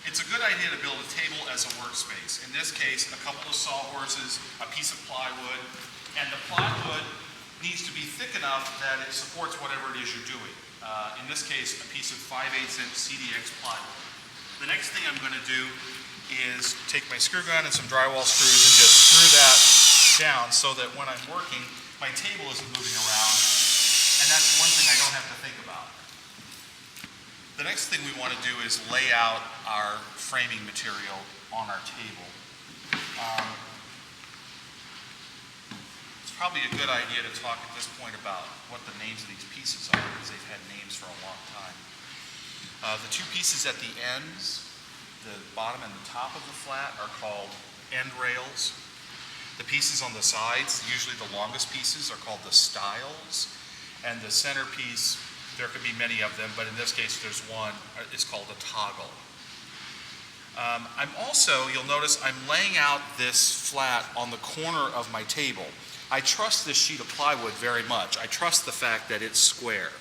It's a good idea to build a table as a workspace. In this case, a couple of sawhorses, a piece of plywood, and the plywood needs to be thick enough that it supports whatever it is you're doing. In this case, a piece of 5/8 inch CDX plywood. The next thing I'm going to do is take my screw gun and some drywall screws and just screw that down so that when I'm working, my table isn't moving around, and that's one thing I don't have to think about. The next thing we want to do is lay out our framing material on our table. It's probably a good idea to talk at this point about what the names of these pieces are, because they've had names for a long time. The two pieces at the ends, the bottom and the top of the flat, are called end rails. The pieces on the sides, usually the longest pieces, are called the stiles. And the centerpiece, there could be many of them, but in this case there's one, it's called a toggle. You'll notice I'm laying out this flat on the corner of my table. I trust this sheet of plywood very much. I trust the fact that it's square.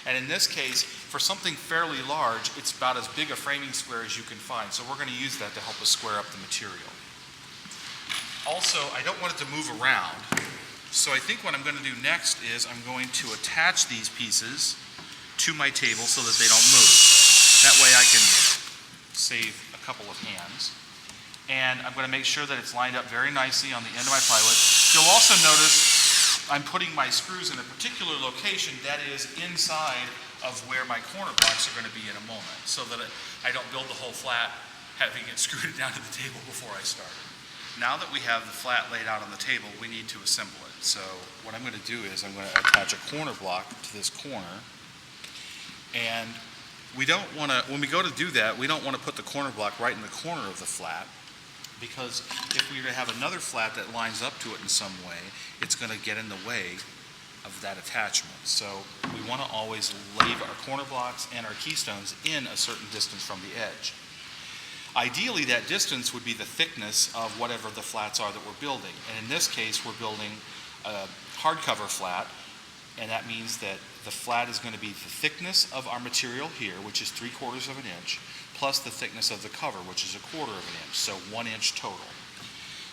And in this case, for something fairly large, it's about as big a framing square as you can find. So we're going to use that to help us square up the material. Also, I don't want it to move around. So I think what I'm going to do next is I'm going to attach these pieces to my table so that they don't move. That way I can save a couple of hands. And I'm going to make sure that it's lined up very nicely on the end of my plywood. You'll also notice I'm putting my screws in a particular location that is inside of where my corner blocks are going to be in a moment, so that I don't build the whole flat having it screwed down to the table before I start. Now that we have the flat laid out on the table, we need to assemble it. So what I'm going to do is I'm going to attach a corner block to this corner. And we don't want to, when we go to do that, we don't want to put the corner block right in the corner of the flat, because if we were to have another flat that lines up to it in some way, it's going to get in the way of that attachment. So we want to always leave our corner blocks and our keystones in a certain distance from the edge. Ideally, that distance would be the thickness of whatever the flats are that we're building. And in this case, we're building a hardcover flat, and that means that the flat is going to be the thickness of our material here, which is 3/4 of an inch, plus the thickness of the cover, which is 1/4 of an inch, so 1 inch total.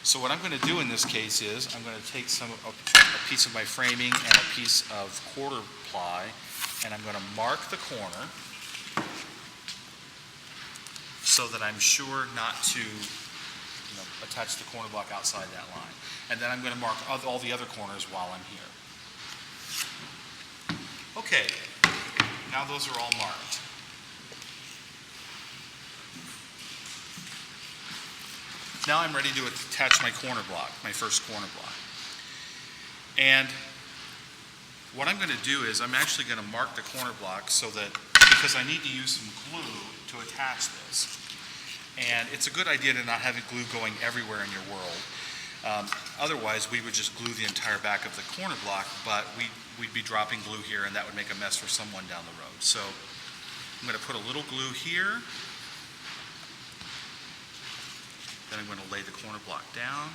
So what I'm going to do in this case is I'm going to take a piece of my framing and a piece of quarter ply, and I'm going to mark the corner so that I'm sure not to attach the corner block outside that line. And then I'm going to mark all the other corners while I'm here. Okay, now those are all marked. Now I'm ready to attach my corner block, my first corner block. And what I'm going to do is I'm actually going to mark the corner block so that, because I need to use some glue to attach this. And it's a good idea to not have glue going everywhere in your world. Otherwise, we would just glue the entire back of the corner block, but we'd be dropping glue here, and that would make a mess for someone down the road. So I'm going to put a little glue here. Then I'm going to lay the corner block down.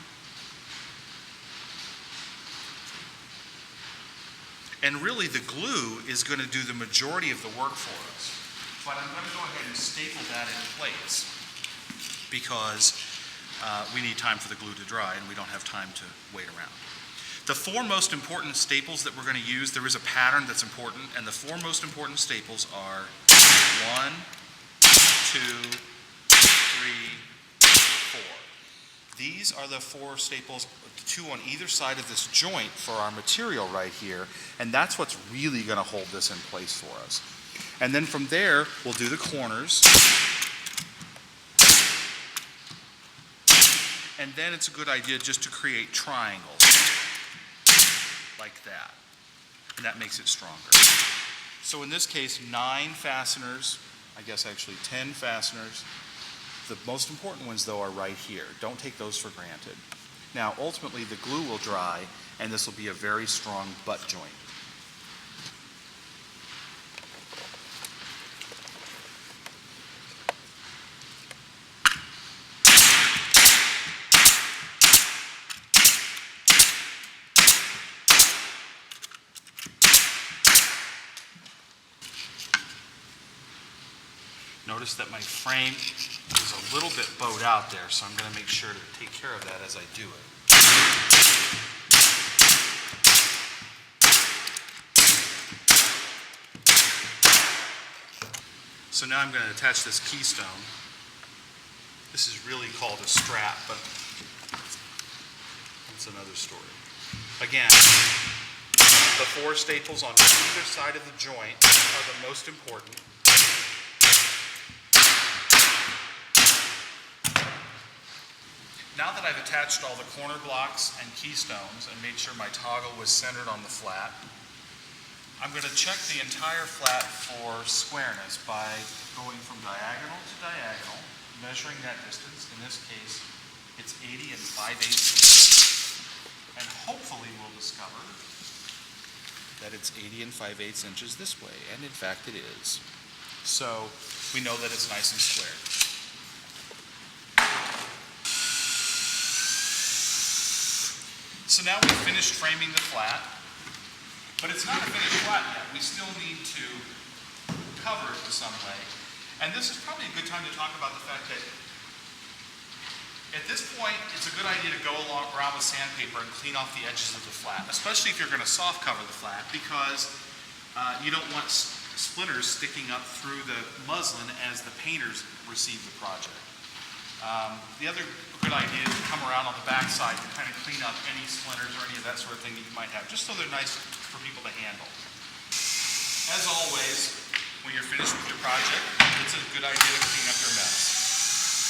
And really, the glue is going to do the majority of the work for us. But I'm going to go ahead and staple that in place because we need time for the glue to dry, and we don't have time to wait around. The 4 most important staples that we're going to use, there is a pattern that's important, and the 4 most important staples are 1, 2, 3, 4. These are the 4 staples, 2 on either side of this joint for our material right here, and that's what's really going to hold this in place for us. And then from there, we'll do the corners. And then it's a good idea just to create triangles, like that. And that makes it stronger. So in this case, 9 fasteners, I guess actually 10 fasteners. The most important ones, though, are right here. Don't take those for granted. Now, ultimately, the glue will dry, and this will be a very strong butt joint. Notice that my frame is a little bit bowed out there, so I'm going to make sure to take care of that as I do it. So now I'm going to attach this keystone. This is really called a strap, but that's another story. Again, the 4 staples on either side of the joint are the most important. Now that I've attached all the corner blocks and keystones and made sure my toggle was centered on the flat, I'm going to check the entire flat for squareness by going from diagonal to diagonal, measuring that distance. In this case, it's 80 5/8, and hopefully we'll discover that it's 80 5/8 inches this way, and in fact it is. So we know that it's nice and square. So now we've finished framing the flat, but it's not a finished flat yet. We still need to cover it in some way. And this is probably a good time to talk about the fact that at this point, it's a good idea to go around with sandpaper and clean off the edges of the flat, especially if you're going to soft cover the flat, because you don't want splinters sticking up through the muslin as the painters receive the project. The other good idea is to come around on the back side to kind of clean up any splinters or any of that sort of thing that you might have, just so they're nice for people to handle. As always, when you're finished with your project, it's a good idea to clean up your mess.